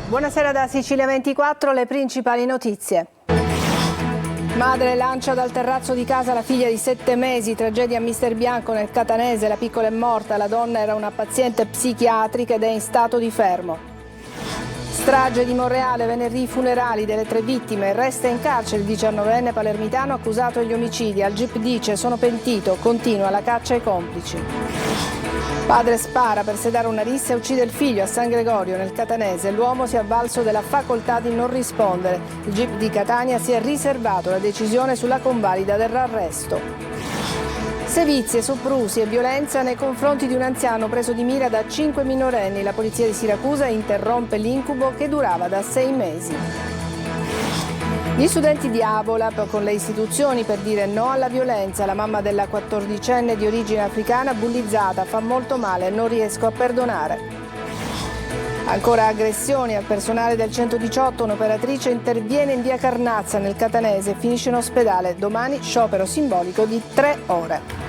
Buonasera da Sicilia 24, le principali notizie. Madre lancia dal terrazzo di casa la figlia di 7 mesi, tragedia a Mister Bianco nel Catanese, la piccola è morta, la donna era una paziente psichiatrica ed è in stato di fermo. Strage di Monreale, venerdì i funerali delle 3 vittime, resta in carcere il 19enne palermitano accusato degli omicidi, al GIP dice sono pentito, continua la caccia ai complici. Padre spara per sedare una rissa e uccide il figlio a San Gregorio nel Catanese. L'uomo si è avvalso della facoltà di non rispondere. Il GIP di Catania si è riservato la decisione sulla convalida dell'arresto. Sevizie, soprusi e violenza nei confronti di un anziano preso di mira da 5 minorenni. La polizia di Siracusa interrompe l'incubo che durava da 6 mesi. Gli studenti di Avola con le istituzioni per dire no alla violenza. La mamma della 14enne di origine africana bullizzata, fa molto male, non riesco a perdonare. Ancora aggressioni al personale del 118, un'operatrice interviene in via Carnazza nel Catanese e finisce in ospedale. Domani sciopero simbolico di 3 ore.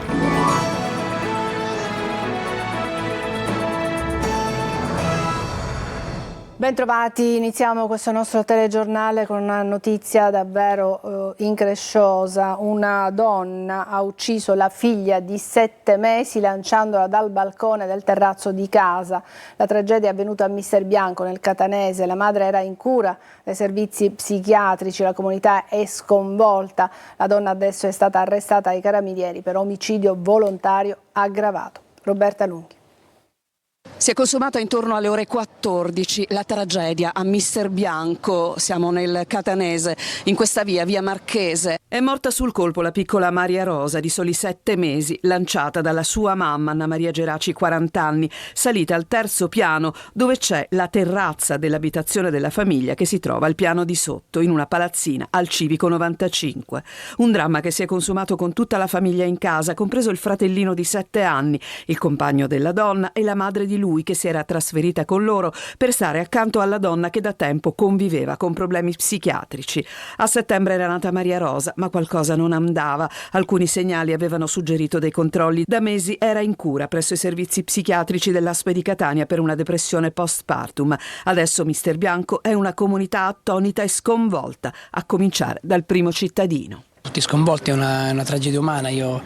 Bentrovati, iniziamo questo nostro telegiornale con una notizia davvero incresciosa. Una donna ha ucciso la figlia di 7 mesi lanciandola dal balcone del terrazzo di casa. La tragedia è avvenuta a Mister Bianco nel Catanese, la madre era in cura dai servizi psichiatrici, la comunità è sconvolta. La donna adesso è stata arrestata dai carabinieri per omicidio volontario aggravato. Roberta Lunghi. Si è consumata intorno alle ore 14 la tragedia a Mister Bianco, siamo nel Catanese, in questa via Marchese. È morta sul colpo la piccola Maria Rosa di soli 7 mesi, lanciata dalla sua mamma Anna Maria Geraci, 40 anni, salita al 3° piano dove c'è la terrazza dell'abitazione della famiglia che si trova al piano di sotto, in una palazzina al Civico 95. Un dramma che si è consumato con tutta la famiglia in casa, compreso il fratellino di 7 anni, il compagno della donna e la madre di lui che si era trasferita con loro per stare accanto alla donna che da tempo conviveva con problemi psichiatrici. A settembre era nata Maria Rosa, ma qualcosa non andava. Alcuni segnali avevano suggerito dei controlli. Da mesi era in cura presso i servizi psichiatrici dell'ASP di Catania per una depressione postpartum. Adesso Mister Bianco è una comunità attonita e sconvolta, a cominciare dal primo cittadino. Tutti sconvolti, è una tragedia umana, io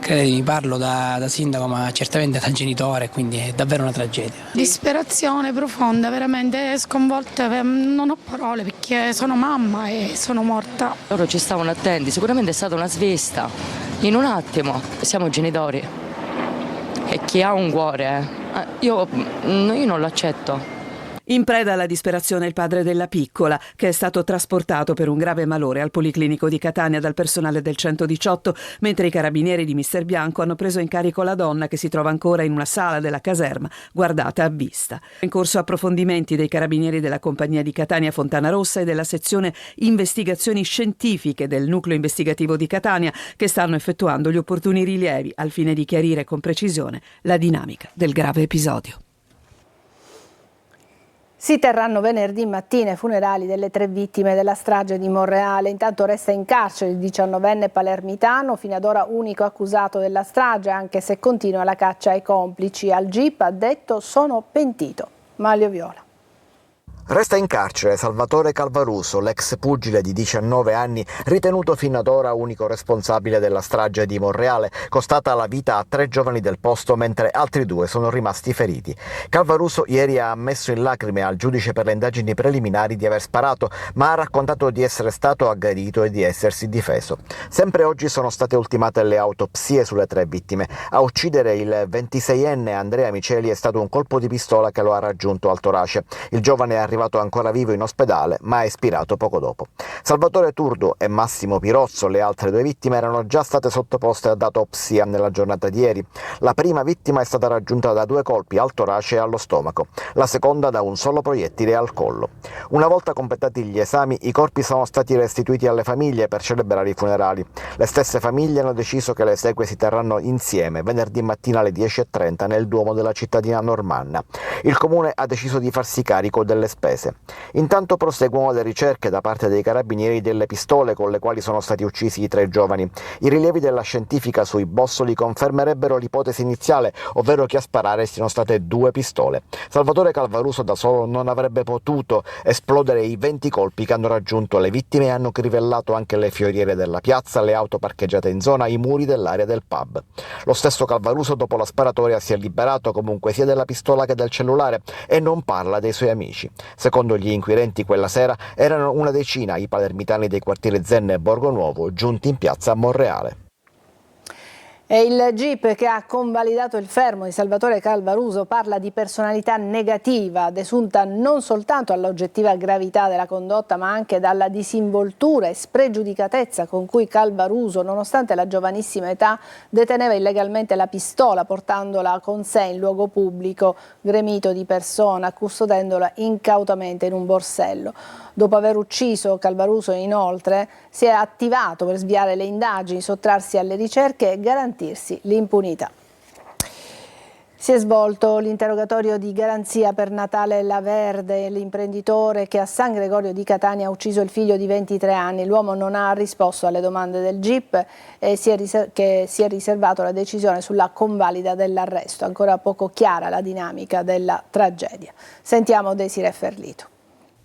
mi parlo da sindaco ma certamente da genitore, quindi è davvero una tragedia. Disperazione profonda, veramente sconvolta, non ho parole perché sono mamma e sono morta. Loro ci stavano attenti, sicuramente è stata una svista, in un attimo, siamo genitori e chi ha un cuore, io non l'accetto. In preda alla disperazione il padre della piccola, che è stato trasportato per un grave malore al Policlinico di Catania dal personale del 118, mentre i carabinieri di Mister Bianco hanno preso in carico la donna che si trova ancora in una sala della caserma, guardata a vista. In corso approfondimenti dei carabinieri della compagnia di Catania Fontana Rossa e della sezione investigazioni scientifiche del nucleo investigativo di Catania, che stanno effettuando gli opportuni rilievi al fine di chiarire con precisione la dinamica del grave episodio. Si terranno venerdì mattina i funerali delle 3 vittime della strage di Monreale. Intanto resta in carcere il 19enne palermitano, fino ad ora unico accusato della strage, anche se continua la caccia ai complici. Al GIP ha detto sono pentito. Maglio Viola. Resta in carcere Salvatore Calvaruso, l'ex pugile di 19 anni, ritenuto fino ad ora unico responsabile della strage di Monreale, costata la vita a 3 giovani del posto, mentre altri 2 sono rimasti feriti. Calvaruso ieri ha ammesso in lacrime al giudice per le indagini preliminari di aver sparato, ma ha raccontato di essere stato aggredito e di essersi difeso. Sempre oggi sono state ultimate le autopsie sulle 3 vittime. A uccidere il 26enne Andrea Miceli è stato un colpo di pistola che lo ha raggiunto al torace. Il giovane è arrivato ancora vivo in ospedale, ma è espirato poco dopo. Salvatore Turdo e Massimo Pirozzo, le altre 2 vittime, erano già state sottoposte ad autopsia nella giornata di ieri. La prima vittima è stata raggiunta da 2 colpi al torace e allo stomaco, la seconda da un solo proiettile al collo. Una volta completati gli esami, i corpi sono stati restituiti alle famiglie per celebrare i funerali. Le stesse famiglie hanno deciso che le esequie si terranno insieme venerdì mattina alle 10:30 nel Duomo della cittadina normanna. Il comune ha deciso di farsi carico delle spese. piemontese. Intanto proseguono le ricerche da parte dei carabinieri delle pistole con le quali sono stati uccisi i 3 giovani. I rilievi della scientifica sui bossoli confermerebbero l'ipotesi iniziale, ovvero che a sparare siano state 2 pistole. Salvatore Calvaruso da solo non avrebbe potuto esplodere i 20 colpi che hanno raggiunto le vittime e hanno crivellato anche le fioriere della piazza, le auto parcheggiate in zona, i muri dell'area del pub. Lo stesso Calvaruso dopo la sparatoria si è liberato comunque sia della pistola che del cellulare e non parla dei suoi amici. Secondo gli inquirenti quella sera erano una decina i palermitani dei quartieri Zenne e Borgo Nuovo giunti in piazza a Monreale. E il GIP che ha convalidato il fermo di Salvatore Calvaruso parla di personalità negativa, desunta non soltanto all'oggettiva gravità della condotta ma anche dalla disinvoltura e spregiudicatezza con cui Calvaruso, nonostante la giovanissima età, deteneva illegalmente la pistola portandola con sé in luogo pubblico, gremito di persona, custodendola incautamente in un borsello. Dopo aver ucciso Calvaruso, inoltre, si è attivato per sviare le indagini, sottrarsi alle ricerche e garantirsi l'impunità. Si è svolto l'interrogatorio di garanzia per Natale Laverde, l'imprenditore che a San Gregorio di Catania ha ucciso il figlio di 23 anni. L'uomo non ha risposto alle domande del GIP e si è riservato la decisione sulla convalida dell'arresto. Ancora poco chiara la dinamica della tragedia. Sentiamo Desiree Ferlito.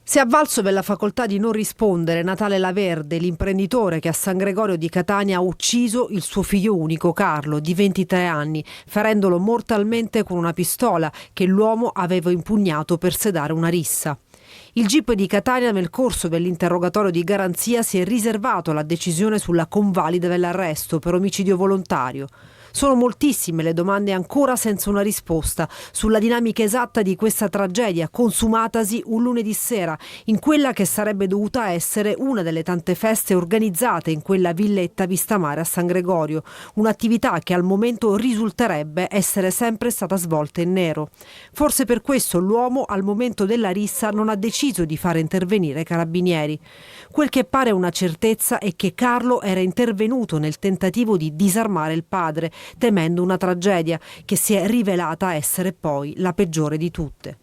Si è avvalso per la facoltà di non rispondere Natale Laverde, l'imprenditore che a San Gregorio di Catania ha ucciso il suo figlio unico Carlo, di 23 anni, ferendolo mortalmente con una pistola che l'uomo aveva impugnato per sedare una rissa. Il GIP di Catania nel corso dell'interrogatorio di garanzia si è riservato la decisione sulla convalida dell'arresto per omicidio volontario. Sono moltissime le domande ancora senza una risposta sulla dinamica esatta di questa tragedia consumatasi un lunedì sera in quella che sarebbe dovuta essere una delle tante feste organizzate in quella villetta vista mare a San Gregorio, un'attività che al momento risulterebbe essere sempre stata svolta in nero. Forse per questo l'uomo al momento della rissa non ha deciso di fare intervenire i carabinieri. Quel che pare una certezza è che Carlo era intervenuto nel tentativo di disarmare il padre, temendo una tragedia che si è rivelata essere poi la peggiore di tutte.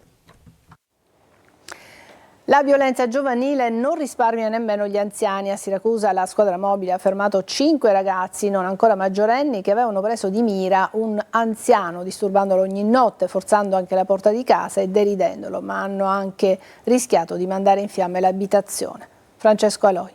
La violenza giovanile non risparmia nemmeno gli anziani. A Siracusa la squadra mobile ha fermato 5 ragazzi non ancora maggiorenni che avevano preso di mira un anziano, disturbandolo ogni notte, forzando anche la porta di casa e deridendolo, ma hanno anche rischiato di mandare in fiamme l'abitazione. Francesco Aloi.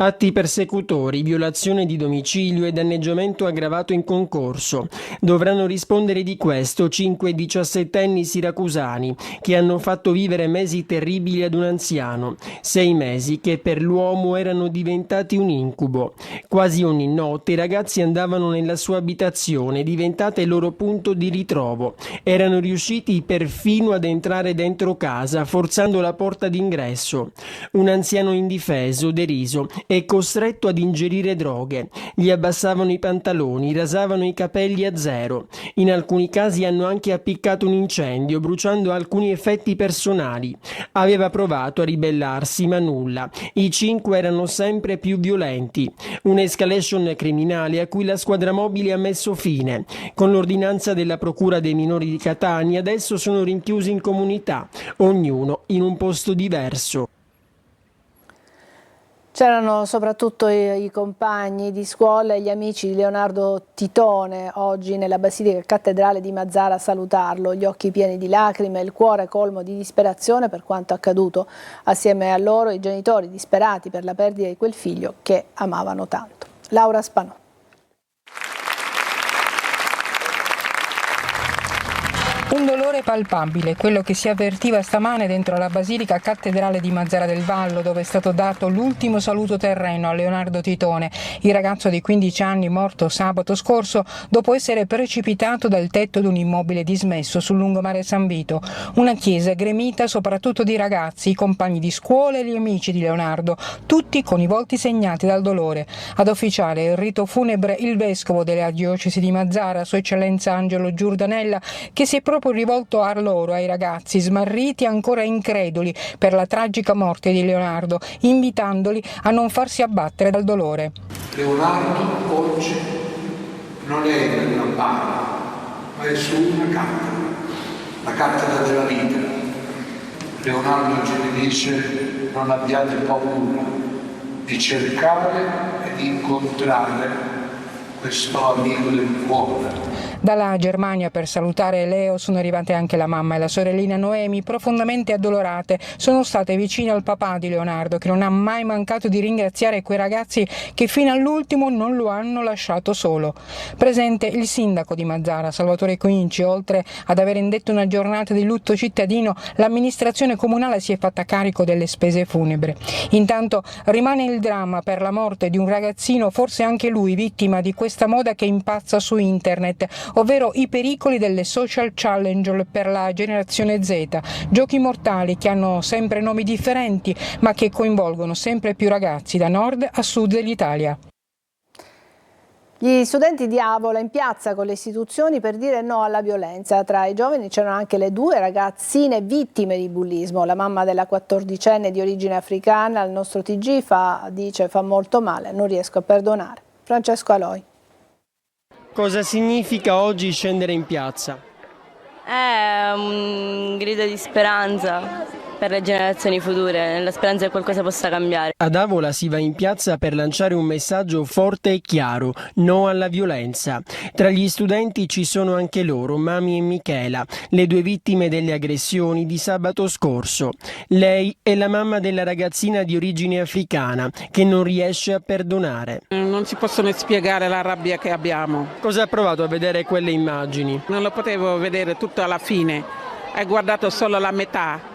Atti persecutori, violazione di domicilio e danneggiamento aggravato in concorso. Dovranno rispondere di questo 5 diciassettenni siracusani che hanno fatto vivere mesi terribili ad un anziano. 6 mesi che per l'uomo erano diventati un incubo. Quasi ogni notte i ragazzi andavano nella sua abitazione, diventata il loro punto di ritrovo. Erano riusciti perfino ad entrare dentro casa, forzando la porta d'ingresso. Un anziano indifeso, deriso, è costretto ad ingerire droghe. Gli abbassavano i pantaloni, rasavano i capelli a zero. In alcuni casi hanno anche appiccato un incendio, bruciando alcuni effetti personali. Aveva provato a ribellarsi, ma nulla. I 5 erano sempre più violenti. Un'escalation criminale a cui la squadra mobile ha messo fine. Con l'ordinanza della Procura dei minori di Catania adesso sono rinchiusi in comunità, ognuno in un posto diverso. C'erano soprattutto i compagni di scuola e gli amici di Leonardo Titone oggi nella Basilica Cattedrale di Mazara a salutarlo, gli occhi pieni di lacrime, il cuore colmo di disperazione per quanto accaduto. Assieme a loro i genitori disperati per la perdita di quel figlio che amavano tanto. Laura Spanò. Un dolore palpabile, quello che si avvertiva stamane dentro la Basilica Cattedrale di Mazara del Vallo, dove è stato dato l'ultimo saluto terreno a Leonardo Titone, il ragazzo di 15 anni morto sabato scorso dopo essere precipitato dal tetto di un immobile dismesso sul lungomare San Vito. Una chiesa gremita soprattutto di ragazzi, i compagni di scuola e gli amici di Leonardo, tutti con i volti segnati dal dolore. Ad officiare il rito funebre il vescovo della diocesi di Mazara, Sua Eccellenza Angelo Giordanella, che si è proprio rivolto a loro, ai ragazzi smarriti e ancora increduli per la tragica morte di Leonardo, invitandoli a non farsi abbattere dal dolore. Leonardo oggi non è nella barra, ma è su una cattedra, la cattedra della vita. Leonardo ci dice: non abbiate paura di cercare e di incontrare questo amico del cuore. Dalla Germania per salutare Leo sono arrivate anche la mamma e la sorellina Noemi, profondamente addolorate. Sono state vicine al papà di Leonardo, che non ha mai mancato di ringraziare quei ragazzi che fino all'ultimo non lo hanno lasciato solo. Presente il sindaco di Mazara, Salvatore Coinci. Oltre ad aver indetto una giornata di lutto cittadino, l'amministrazione comunale si è fatta carico delle spese funebri. Intanto rimane il dramma per la morte di un ragazzino, forse anche lui vittima di questa moda che impazza su internet, ovvero i pericoli delle social challenge per la generazione Z, giochi mortali che hanno sempre nomi differenti ma che coinvolgono sempre più ragazzi da nord a sud dell'Italia. Gli studenti di Avola in piazza con le istituzioni per dire no alla violenza. Tra i giovani c'erano anche le 2 ragazzine vittime di bullismo. La mamma della 14enne di origine africana al nostro TG dice: fa molto male, non riesco a perdonare. Francesco Aloi. Cosa significa oggi scendere in piazza? È un grido di speranza per le generazioni future, la speranza che qualcosa possa cambiare. Ad Avola si va in piazza per lanciare un messaggio forte e chiaro: no alla violenza. Tra gli studenti ci sono anche loro, Mami e Michela, le 2 vittime delle aggressioni di sabato scorso. Lei è la mamma della ragazzina di origine africana che non riesce a perdonare. Non si possono spiegare la rabbia che abbiamo. Cosa ha provato a vedere quelle immagini? Non lo potevo vedere tutto alla fine, hai guardato solo la metà.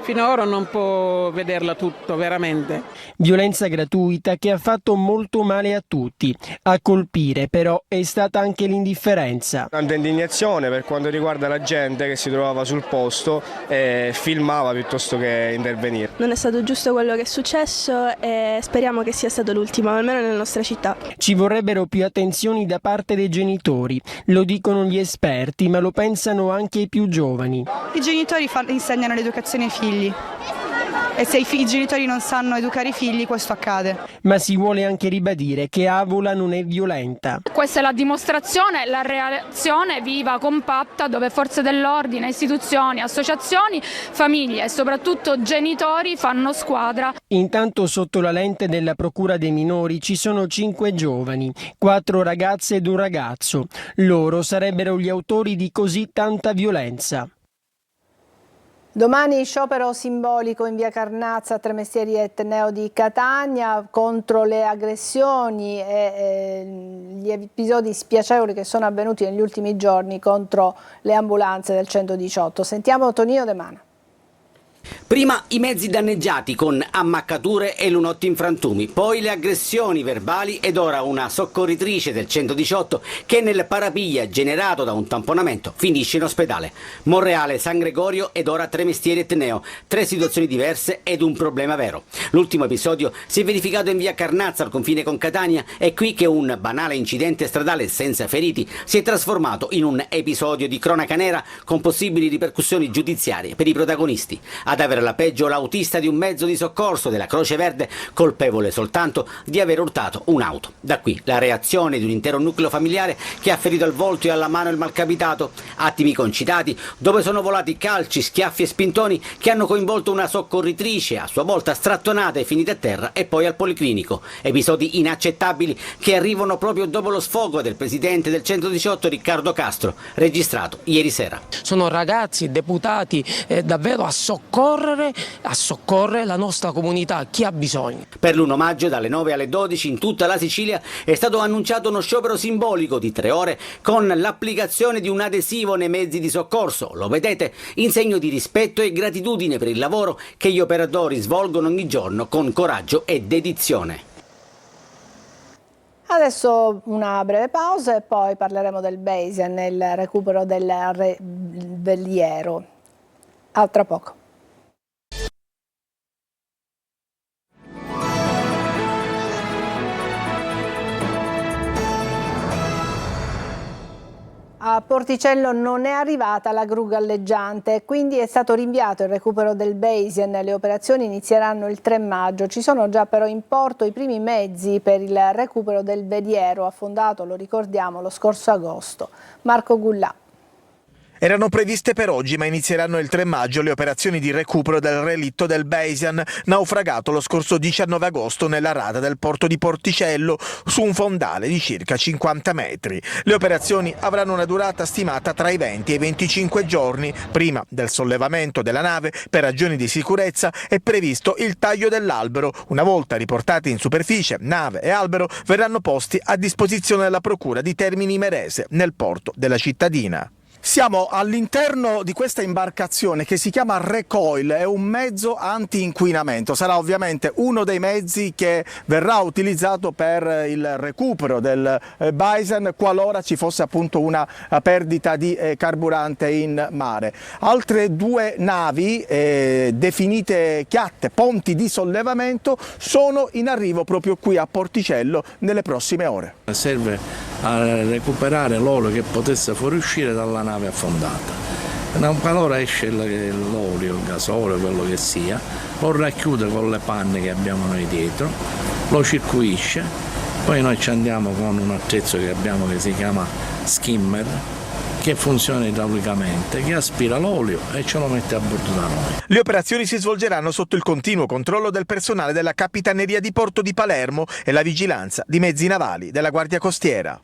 Fino ad ora non può vederla tutto, veramente. Violenza gratuita che ha fatto molto male a tutti. A colpire però è stata anche l'indifferenza. Tanta indignazione per quanto riguarda la gente che si trovava sul posto e filmava piuttosto che intervenire. Non è stato giusto quello che è successo e speriamo che sia stato l'ultimo, almeno nella nostra città. Ci vorrebbero più attenzioni da parte dei genitori. Lo dicono gli esperti, ma lo pensano anche i più giovani. I genitori insegnano l'educazione ai figli. E se i genitori non sanno educare i figli, questo accade. Ma si vuole anche ribadire che Avola non è violenta. Questa è la dimostrazione, la reazione viva, compatta, dove forze dell'ordine, istituzioni, associazioni, famiglie e soprattutto genitori fanno squadra. Intanto sotto la lente della Procura dei minori ci sono 5 giovani, 4 ragazze ed un ragazzo. Loro sarebbero gli autori di così tanta violenza. Domani sciopero simbolico in via Carnazza, Tremestieri e Etneo di Catania contro le aggressioni e gli episodi spiacevoli che sono avvenuti negli ultimi giorni contro le ambulanze del 118. Sentiamo Tonino De Mana. Prima i mezzi danneggiati con ammaccature e lunotti in frantumi, poi le aggressioni verbali ed ora una soccorritrice del 118 che nel parapiglia generato da un tamponamento finisce in ospedale. Monreale, San Gregorio ed ora Tremestieri e Etneo, 3 situazioni diverse ed un problema vero. L'ultimo episodio si è verificato in via Carnazza al confine con Catania. È qui che un banale incidente stradale senza feriti si è trasformato in un episodio di cronaca nera con possibili ripercussioni giudiziarie per i protagonisti. Ad avere la peggio l'autista di un mezzo di soccorso della Croce Verde, colpevole soltanto di aver urtato un'auto. Da qui la reazione di un intero nucleo familiare che ha ferito al volto e alla mano il malcapitato. Attimi concitati dove sono volati calci, schiaffi e spintoni che hanno coinvolto una soccorritrice, a sua volta strattonata e finita a terra e poi al policlinico. Episodi inaccettabili che arrivano proprio dopo lo sfogo del presidente del 118 Riccardo Castro, registrato ieri sera. Sono ragazzi deputati davvero a soccorrere la nostra comunità, chi ha bisogno. Per l'1 maggio dalle 9 alle 12 in tutta la Sicilia è stato annunciato uno sciopero simbolico di 3 ore con l'applicazione di un adesivo nei mezzi di soccorso, lo vedete, in segno di rispetto e gratitudine per il lavoro che gli operatori svolgono ogni giorno con coraggio e dedizione. Adesso una breve pausa e poi parleremo del Bayesian nel recupero del veliero. A tra poco. A Porticello non è arrivata la gru galleggiante, quindi è stato rinviato il recupero del Bayesian. Le operazioni inizieranno il 3 maggio. Ci sono già però in porto i primi mezzi per il recupero del veliero affondato, lo ricordiamo, lo scorso agosto. Marco Gullà. Erano previste per oggi, ma inizieranno il 3 maggio le operazioni di recupero del relitto del Beisan, naufragato lo scorso 19 agosto nella rada del porto di Porticello su un fondale di circa 50 metri. Le operazioni avranno una durata stimata tra i 20 e i 25 giorni. Prima del sollevamento della nave, per ragioni di sicurezza, è previsto il taglio dell'albero. Una volta riportati in superficie, nave e albero verranno posti a disposizione della Procura di Termini Imerese, nel porto della cittadina. Siamo all'interno di questa imbarcazione che si chiama Recoil, è un mezzo anti-inquinamento, sarà ovviamente uno dei mezzi che verrà utilizzato per il recupero del Beisan qualora ci fosse appunto una perdita di carburante in mare. Altre 2 navi definite chiatte, ponti di sollevamento, sono in arrivo proprio qui a Porticello nelle prossime ore. Serve a recuperare l'olio che potesse fuoriuscire dalla nave affondata. Qualora esce l'olio, il gasolio, quello che sia, lo racchiude con le panne che abbiamo noi dietro, lo circuisce, poi noi ci andiamo con un attrezzo che abbiamo che si chiama skimmer, che funziona idraulicamente, che aspira l'olio e ce lo mette a bordo da noi. Le operazioni si svolgeranno sotto il continuo controllo del personale della Capitaneria di Porto di Palermo e la vigilanza di mezzi navali della Guardia Costiera.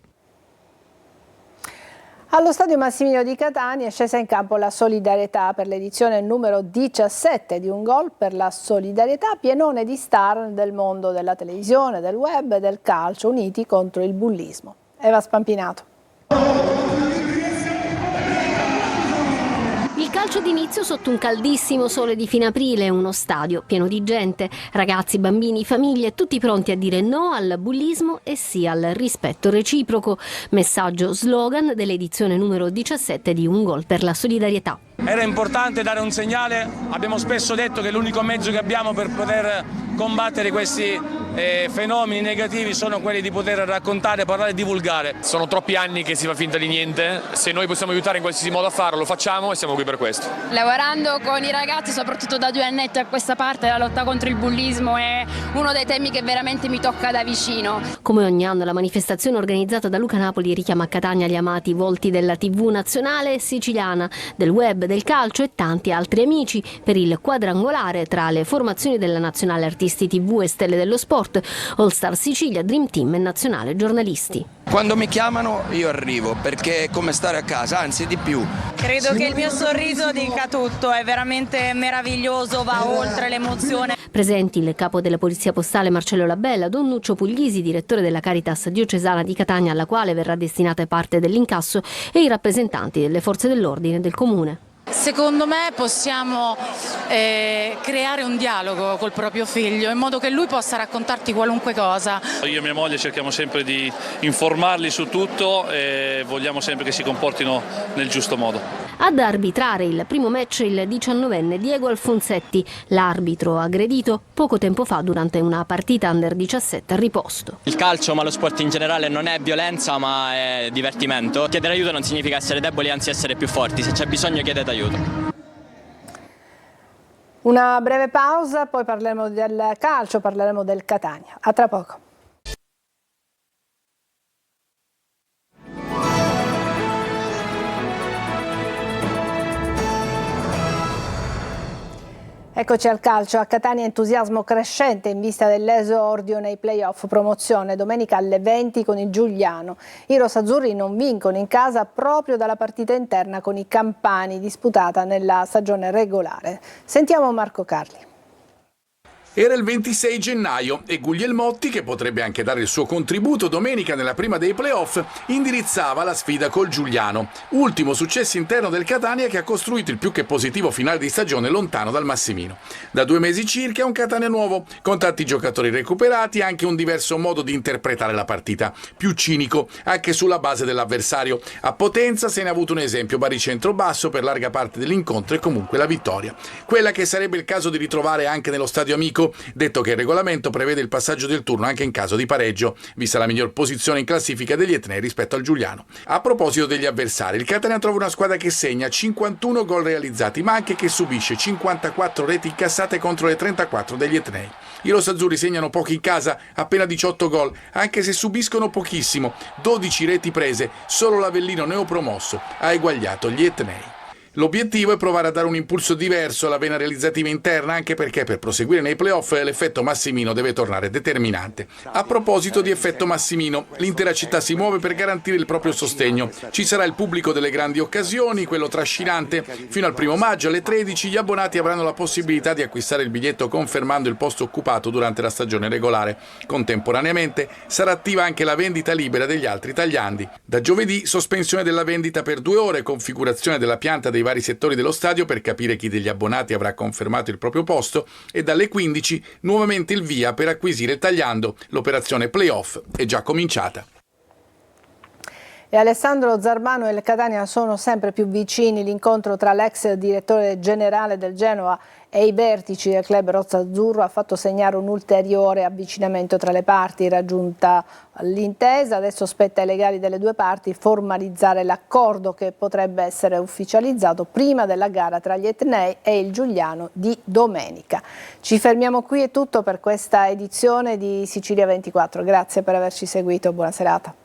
Allo Stadio Massimino di Catania è scesa in campo la solidarietà per l'edizione numero 17 di Un Gol per la Solidarietà, pienone di star del mondo della televisione, del web e del calcio, uniti contro il bullismo. Eva Spampinato. Il calcio d'inizio sotto un caldissimo sole di fine aprile, uno stadio pieno di gente, ragazzi, bambini, famiglie, tutti pronti a dire no al bullismo e sì al rispetto reciproco. Messaggio slogan dell'edizione numero 17 di Un Gol per la Solidarietà. Era importante dare un segnale, abbiamo spesso detto che l'unico mezzo che abbiamo per poter combattere questi fenomeni negativi sono quelli di poter raccontare, parlare e divulgare. Sono troppi anni che si fa finta di niente, se noi possiamo aiutare in qualsiasi modo a farlo, lo facciamo e siamo qui per questo. Lavorando con i ragazzi, soprattutto da 2 annetti a questa parte, la lotta contro il bullismo è uno dei temi che veramente mi tocca da vicino. Come ogni anno la manifestazione organizzata da Luca Napoli richiama a Catania gli amati volti della TV nazionale e siciliana, del web, del calcio e tanti altri amici per il quadrangolare tra le formazioni della Nazionale Artisti TV e Stelle dello Sport, All Star Sicilia, Dream Team e Nazionale Giornalisti. Quando mi chiamano io arrivo perché è come stare a casa, anzi di più. Credo che il mio sorriso dica tutto, è veramente meraviglioso, va oltre l'emozione. Presenti il capo della Polizia Postale Marcello Labella, Don Nuccio Puglisi, direttore della Caritas diocesana di Catania, alla quale verrà destinata parte dell'incasso, e i rappresentanti delle forze dell'ordine del comune. Secondo me possiamo creare un dialogo col proprio figlio in modo che lui possa raccontarti qualunque cosa. Io e mia moglie cerchiamo sempre di informarli su tutto e vogliamo sempre che si comportino nel giusto modo. Ad arbitrare il primo match il 19enne Diego Alfonsetti, l'arbitro aggredito poco tempo fa durante una partita under 17 a riposto. Il calcio, ma lo sport in generale, non è violenza ma è divertimento. Chiedere aiuto non significa essere deboli, anzi essere più forti. Se c'è bisogno chiedete aiuto. Una breve pausa, poi parleremo del calcio, parleremo del Catania. A tra poco. Eccoci al calcio. A Catania entusiasmo crescente in vista dell'esordio nei play-off promozione domenica alle 20 con il Giuliano. I rossazzurri non vincono in casa proprio dalla partita interna con i Campani disputata nella stagione regolare. Sentiamo Marco Carli. Era il 26 gennaio e Guglielmotti, che potrebbe anche dare il suo contributo domenica nella prima dei playoff, indirizzava la sfida col Giuliano, ultimo successo interno del Catania che ha costruito il più che positivo finale di stagione lontano dal Massimino. Da 2 mesi circa un Catania nuovo, con tanti giocatori recuperati e anche un diverso modo di interpretare la partita, più cinico anche sulla base dell'avversario. A Potenza se ne ha avuto un esempio, baricentro basso per larga parte dell'incontro e comunque la vittoria. Quella che sarebbe il caso di ritrovare anche nello stadio amico, detto che il regolamento prevede il passaggio del turno anche in caso di pareggio, vista la miglior posizione in classifica degli etnei rispetto al Giuliano. A proposito degli avversari, il Catania trova una squadra che segna 51 gol realizzati, ma anche che subisce 54 reti incassate contro le 34 degli etnei. I rossazzurri segnano pochi in casa, appena 18 gol, anche se subiscono pochissimo, 12 reti prese, solo l'Avellino neopromosso ha eguagliato gli etnei. L'obiettivo è provare a dare un impulso diverso alla vena realizzativa interna, anche perché per proseguire nei playoff l'effetto Massimino deve tornare determinante. A proposito di effetto Massimino, l'intera città si muove per garantire il proprio sostegno. Ci sarà il pubblico delle grandi occasioni, quello trascinante. Fino al 1 maggio alle 13 gli abbonati avranno la possibilità di acquistare il biglietto confermando il posto occupato durante la stagione regolare. Contemporaneamente sarà attiva anche la vendita libera degli altri tagliandi. Da giovedì sospensione della vendita per 2 ore, configurazione della pianta dei vari settori dello stadio per capire chi degli abbonati avrà confermato il proprio posto e dalle 15 nuovamente il via per acquisire il tagliando. L'operazione playoff è già cominciata. E Alessandro Zarbano e il Catania sono sempre più vicini. L'incontro tra l'ex direttore generale del Genoa e i vertici del club rosso-azzurro ha fatto segnare un ulteriore avvicinamento tra le parti. Raggiunta l'intesa, adesso spetta ai legali delle due parti formalizzare l'accordo che potrebbe essere ufficializzato prima della gara tra gli etnei e il Giuliano di domenica. Ci fermiamo qui, è tutto per questa edizione di Sicilia 24. Grazie per averci seguito, buona serata.